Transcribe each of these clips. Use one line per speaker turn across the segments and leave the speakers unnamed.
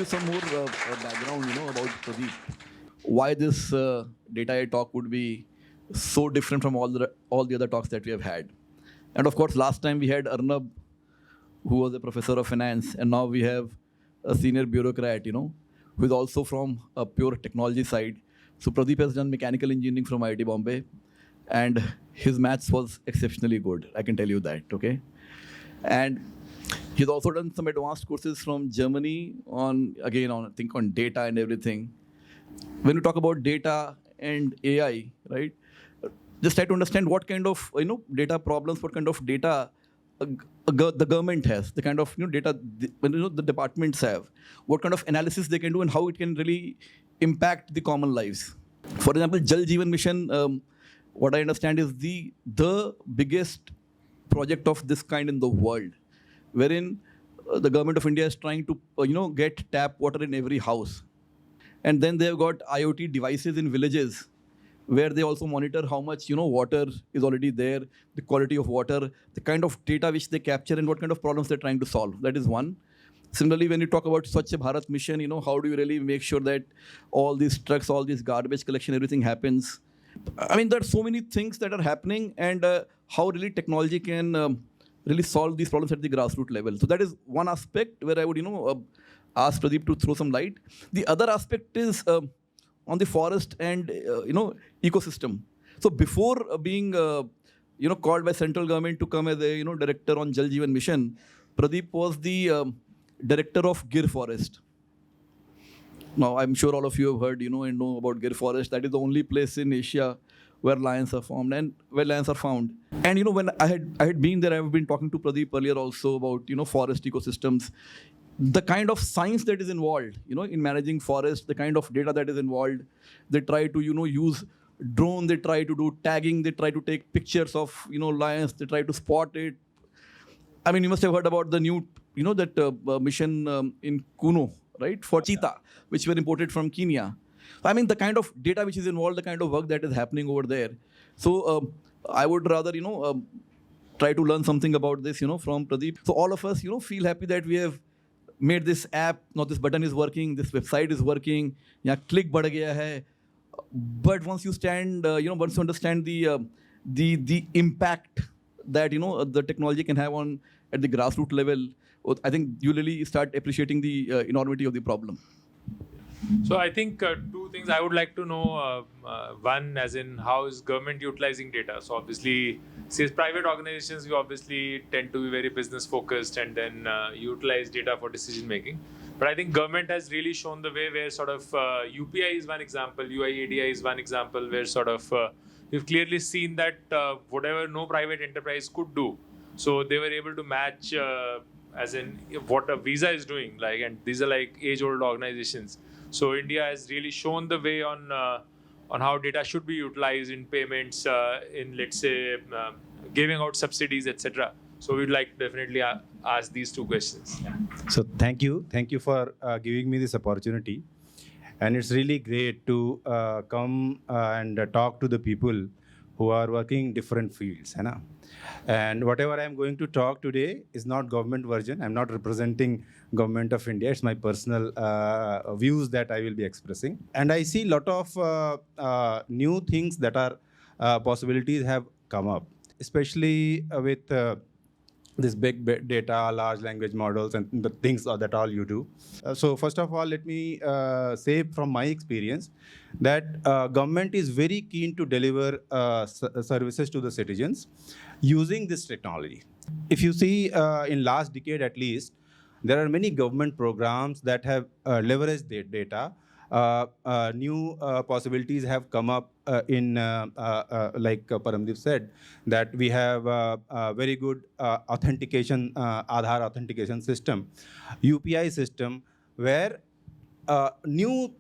you some more background, about Pradeep. Why this data AI talk would be so different from all the other talks that we have had. And of course, last time we had Arnab, who was a professor of finance, and now we have a senior bureaucrat, who is also from a pure technology side. So Pradeep has done mechanical engineering from IIT Bombay, and his maths was exceptionally good. I can tell you that, okay? And he's also done some advanced courses from Germany on data and everything. When you talk about data and AI, right? Just try to understand what kind of data problems, what kind of data the government has, the kind of data the departments have, what kind of analysis they can do, and how it can really impact the common lives. For example, Jal Jeevan Mission, what I understand is the biggest project of this kind in the world, wherein the government of India is trying to get tap water in every house. And then they've got IoT devices in villages where they also monitor how much water is already there, the quality of water, the kind of data which they capture, and what kind of problems they're trying to solve. That is one. Similarly, when you talk about Swachh Bharat mission, how do you really make sure that all these trucks, all this garbage collection, everything happens? I mean, there are so many things that are happening, and how really technology can really solve these problems at the grassroots level. So that is one aspect where I would, ask Pradeep to throw some light. The other aspect is on the forest and ecosystem. So before being called by central government to come as a director on Jal Jeevan Mission, Pradeep was the director of Gir Forest. Now I'm sure all of you have heard and know about Gir Forest. That is the only place in Asia where lions are found. And when I had been there, I've been talking to Pradeep earlier also about forest ecosystems. The kind of science that is involved, in managing forest, the kind of data that is involved. They try to, use drone, they try to do tagging, they try to take pictures of, lions, they try to spot it. I mean, you must have heard about the new, that mission in Kuno, right, for cheetah, which were imported from Kenya. I mean, the kind of data which is involved, the kind of work that is happening over there. So I would rather, try to learn something about this, from Pradeep. So all of us, feel happy that we have made this app. Now this button is working, this website is working, click बढ़ गया है. But once you once you understand the impact that the technology can have at the grassroots level, I think you really start appreciating the enormity of the problem.
So I think two things I would like to know. One, as in how is government utilizing data? So obviously, since private organizations, we obviously tend to be very business focused and then utilize data for decision making. But I think government has really shown the way where sort of UPI is one example, UIADI is one example where sort of we've clearly seen that whatever no private enterprise could do, so they were able to match as in what a Visa is doing, and these are like age-old organizations. So India has really shown the way on how data should be utilized in payments, in let's say giving out subsidies, etc. So we'd like to definitely ask these two questions. Yeah.
So thank you for giving me this opportunity, and it's really great to come and talk to the people who are working in different fields. And whatever I'm going to talk today is not government version. I'm not representing government of India. It's my personal views that I will be expressing. And I see a lot of new things that are possibilities have come up, especially with this big data, large language models, and the things that all you do. So first of all, let me say from my experience that government is very keen to deliver services to the citizens using this technology. If you see in last decade at least, there are many government programs that have leveraged their data. New possibilities have come up in, like Paramdeep said, that we have a very good authentication, Aadhaar authentication system, UPI system, where new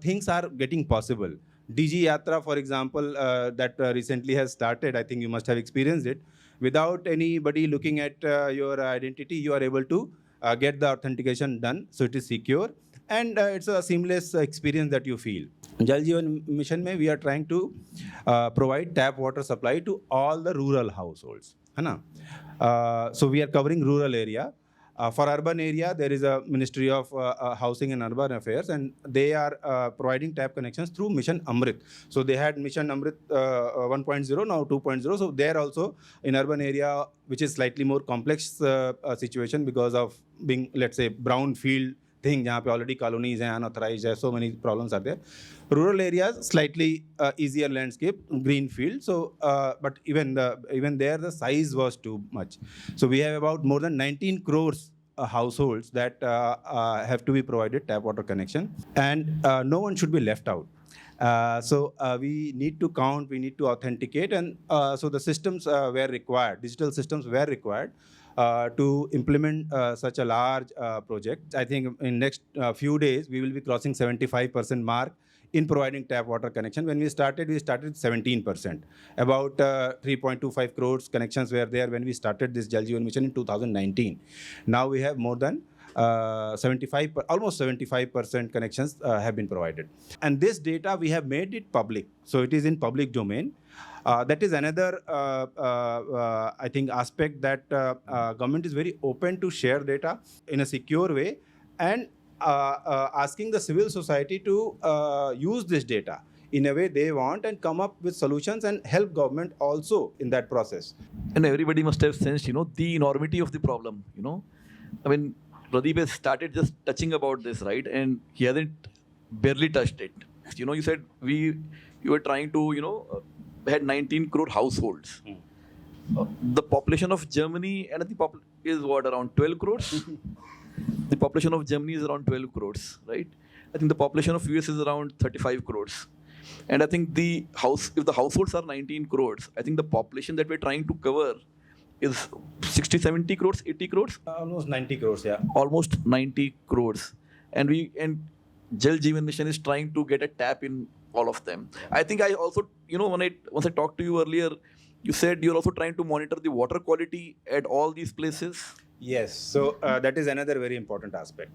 things are getting possible. DG Yatra, for example, that recently has started, I think you must have experienced it. Without anybody looking at your identity, you are able to get the authentication done, so it is secure. And it's a seamless experience that you feel. Jal Jeevan Mission mein we are trying to provide tap water supply to all the rural households. So we are covering rural area. For urban area, there is a Ministry of Housing and Urban Affairs, and they are providing tap connections through Mission Amrit. So they had Mission Amrit 1.0, now 2.0. So there also in urban area, which is slightly more complex situation because of being, let's say, brown field thing, जहाँ पे already colonies हैं, unauthorized है, so many problems are there. Rural areas, slightly easier landscape, green field. So, but even there, the size was too much. So we have about more than 19 crores households that have to be provided tap water connection, and no one should be left out. So we need to count, we need to authenticate, and so the systems were required, digital systems were required to implement such a large project. I think in next few days, we will be crossing 75% mark in providing tap water connection. When we started 17%. About 3.25 crores connections were there when we started this Jal Jeevan Mission in 2019. Now we have more than almost 75% connections have been provided. And this data, we have made it public. So it is in public domain. That is another, I think, aspect that government is very open to share data in a secure way, and asking the civil society to use this data in a way they want and come up with solutions and help government also in that process.
And everybody must have sensed, the enormity of the problem, I mean, Pradeep has started just touching about this, right? And he hasn't barely touched it. You said you were trying to, had 19 crore households. The population of Germany and is what, around 12 crores? The population of Germany is around 12 crores, right? I think the population of US is around 35 crores. And I think if the households are 19 crores, I think the population that we're trying to cover is 60, 70 crores, 80 crores?
Almost 90 crores, yeah.
Almost 90 crores. And Jal Jeevan Mission is trying to get a tap in all of them. I think I also, once I talked to you earlier, you said you're also trying to monitor the water quality at all these places.
Yes, so that is another very important aspect.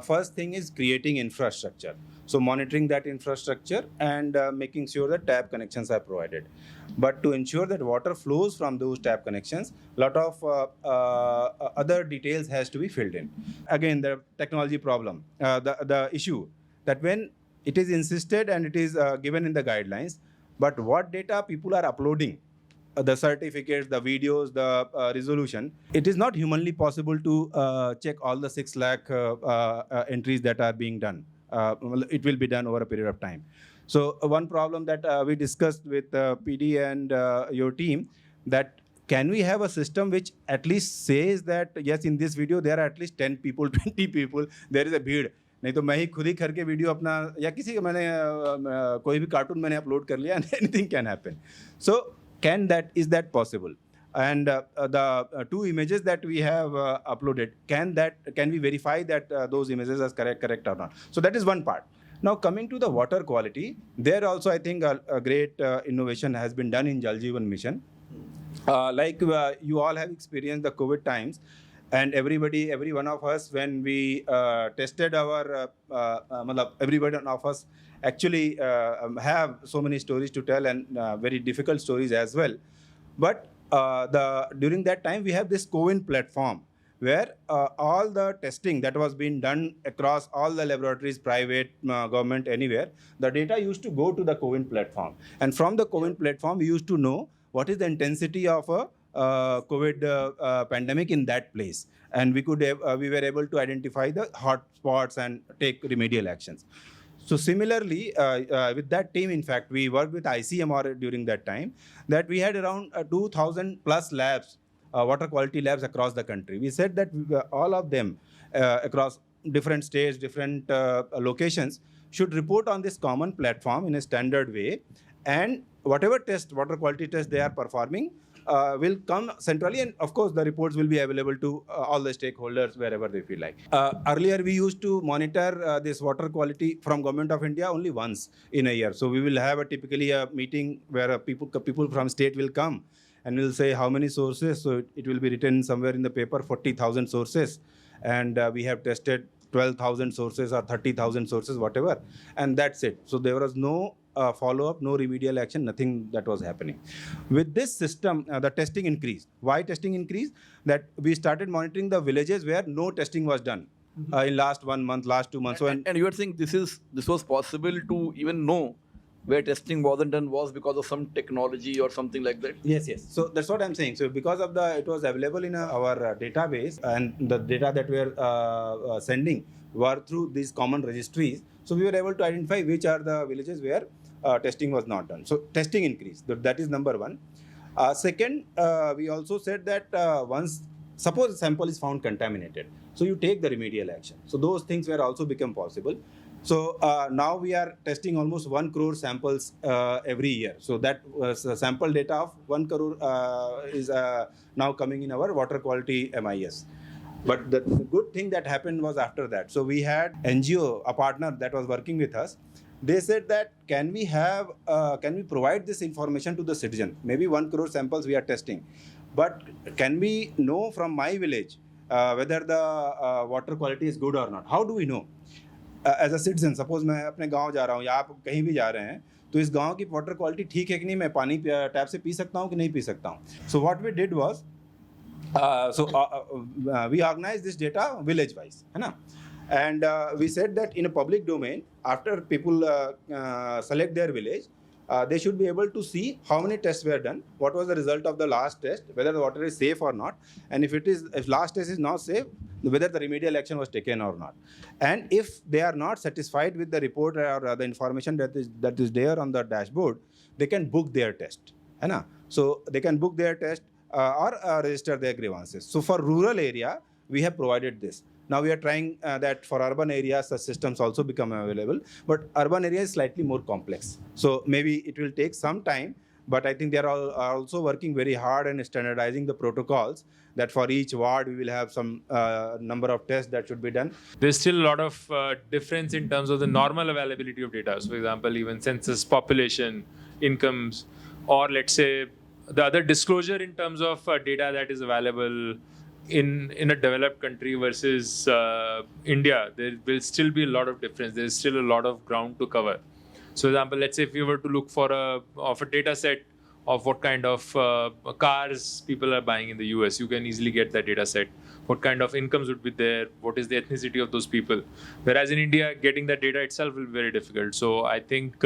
First thing is creating infrastructure. So monitoring that infrastructure and making sure that tap connections are provided. But to ensure that water flows from those tap connections, a lot of other details has to be filled in. Again, the technology problem, the issue that when it is insisted and it is given in the guidelines, but what data people are uploading, the certificates, the videos, the resolution, it is not humanly possible to check all the 6 lakh entries that are being done. It will be done over a period of time. So one problem that we discussed with PD and your team, that can we have a system which at least says that, yes, in this video, there are at least 10 people, 20 people, there is a भीड़. नहीं तो मैं ही खुद ही करके video अपना या किसी का मैंने कोई भी कार्टून मैंने अपलोड कर लिया, anything can happen. So is that possible? And the 2 images that we have uploaded, can we verify that those images are correct or not? So that is one part. Now coming to the water quality, there also I think a great innovation has been done in Jal Jeevan Mission. You all have experienced the COVID times, and every one of us, when we tested our, every one of us actually have so many stories to tell, and very difficult stories as well. But during that time, we have this CoWIN platform where all the testing that was being done across all the laboratories, private, government, anywhere, the data used to go to the CoWIN platform. And from the CoWIN platform, we used to know what is the intensity of a COVID pandemic in that place. And we were able to identify the hot spots and take remedial actions. So similarly, with that team, in fact, we worked with ICMR during that time, that we had around 2,000 plus labs, water quality labs across the country. We said that all of them across different states, different locations should report on this common platform in a standard way. And whatever water quality test they are performing will come centrally, and of course the reports will be available to all the stakeholders wherever they feel like. Earlier we used to monitor this water quality from Government of India only once in a year. So we will have typically a meeting where people from state will come and will say how many sources. So it will be written somewhere in the paper, 40,000 sources, and we have tested 12,000 sources or 30,000 sources, whatever, and that's it. So there was no follow-up, no remedial action, nothing that was happening. With this system, the testing increased. Why testing increased? That we started monitoring the villages where no testing was done in last 1 month, last 2 months.
And you are saying this was possible to even know where testing wasn't done was because of some technology or something like that?
Yes. So that's what I'm saying. So because of it was available in our database, and the data that we are sending were through these common registries. So we were able to identify which are the villages where testing was not done. So testing increased. That is number one. Second, we also said that once suppose a sample is found contaminated, so you take the remedial action. So those things were also become possible. So now we are testing almost 1 crore samples every year. So that sample data of 1 crore is now coming in our water quality MIS. But the good thing that happened was after that. So we had NGO, a partner that was working with us. They said that can we provide this information to the citizen? Maybe 1 crore samples we are testing, but can we know from my village whether the water quality is good or not? How do we know? As a citizen, suppose मैं अपने गांव जा रहा हूँ या आप कहीं भी जा रहे हैं, तो इस गांव की वाटर क्वालिटी ठीक है कि नहीं, मैं पानी टैप से पी सकता हूँ कि नहीं पी सकता हूँ. So what we did was, we organise this data village wise, है ना, and we said that in a public domain, after people select their village, they should be able to see how many tests were done, what was the result of the last test, whether the water is safe or not, and if last test is not safe, whether the remedial action was taken or not. And if they are not satisfied with the report or the information that is there on the dashboard, they can book their test, है ना. So they can book their test or register their grievances. So for rural area, we have provided this. Now we are trying that for urban areas, the systems also become available, but urban area is slightly more complex. So maybe it will take some time, but I think they are also working very hard and standardizing the protocols that for each ward we will have some number of tests that should be done.
There's still a lot of difference in terms of the normal availability of data. So for example, even census, population, incomes, or let's say the other disclosure in terms of data that is available in a developed country versus India, there will still be a lot of difference. There's still a lot of ground to cover. So, for example, let's say if you were to look for a data set of what kind of cars people are buying in the US, you can easily get that data set. What kind of incomes would be there? What is the ethnicity of those people? Whereas in India, getting that data itself will be very difficult. So, I think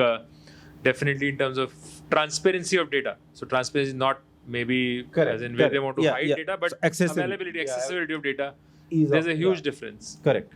definitely in terms of transparency of data. So, transparency is not maybe as in where they want to hide data, but so accessibility of data, there's a huge difference.
Correct.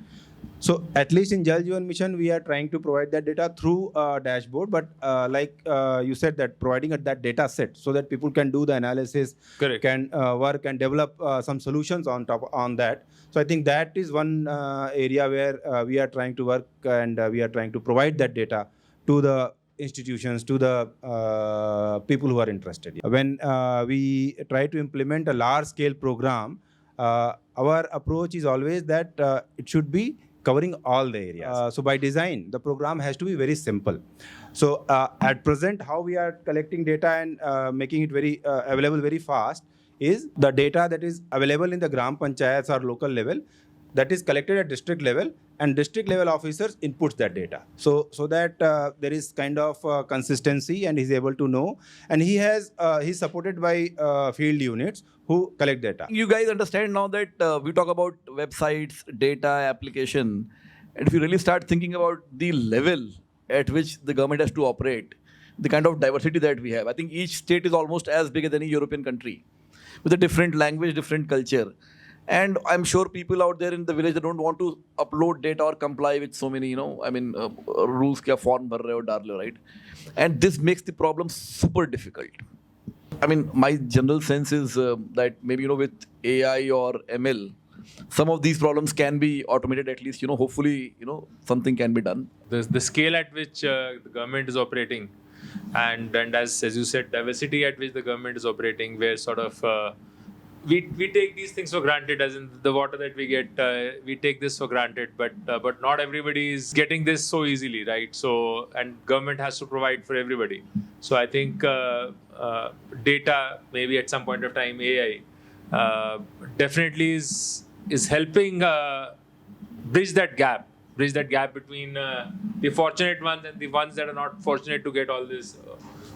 So at least in Jal Jeevan Mission, we are trying to provide that data through a dashboard, but like you said, that providing that data set so that people can do the analysis,
Correct.
Can work and develop some solutions on that. So I think that is one area where we are trying to work, and we are trying to provide that data to the institutions, to the people who are interested. When we try to implement a large-scale program, our approach is always that it should be covering all the areas. So by design, the program has to be very simple. So at present, how we are collecting data and making it very available very fast is the data that is available in the Gram Panchayats or local level, that is collected at district level, and district level officers inputs that data. So that there is kind of consistency, and he's able to know, and he's supported by field units who collect data.
You guys understand now that we talk about websites, data, application, and if you really start thinking about the level at which the government has to operate, the kind of diversity that we have, I think each state is almost as big as any European country, with a different language, different culture. And I'm sure people out there in the village, they don't want to upload data or comply with so many, rules kya form bhar rahe ho, dar rahe ho, right? And this makes the problem super difficult. I mean, my general sense is that maybe, with AI or ML, some of these problems can be automated at least, hopefully, something can be done.
The scale at which the government is operating, and as you said, diversity at which the government is operating, where sort of we take these things for granted, as in the water that we get, we take this for granted, but not everybody is getting this so easily, right? So, and government has to provide for everybody. So I think data, maybe at some point of time, AI, definitely is helping bridge that gap bridge that gap between the fortunate ones and the ones that are not fortunate to get all these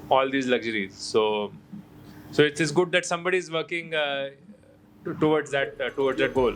luxuries. So it's good that somebody is working towards that goal.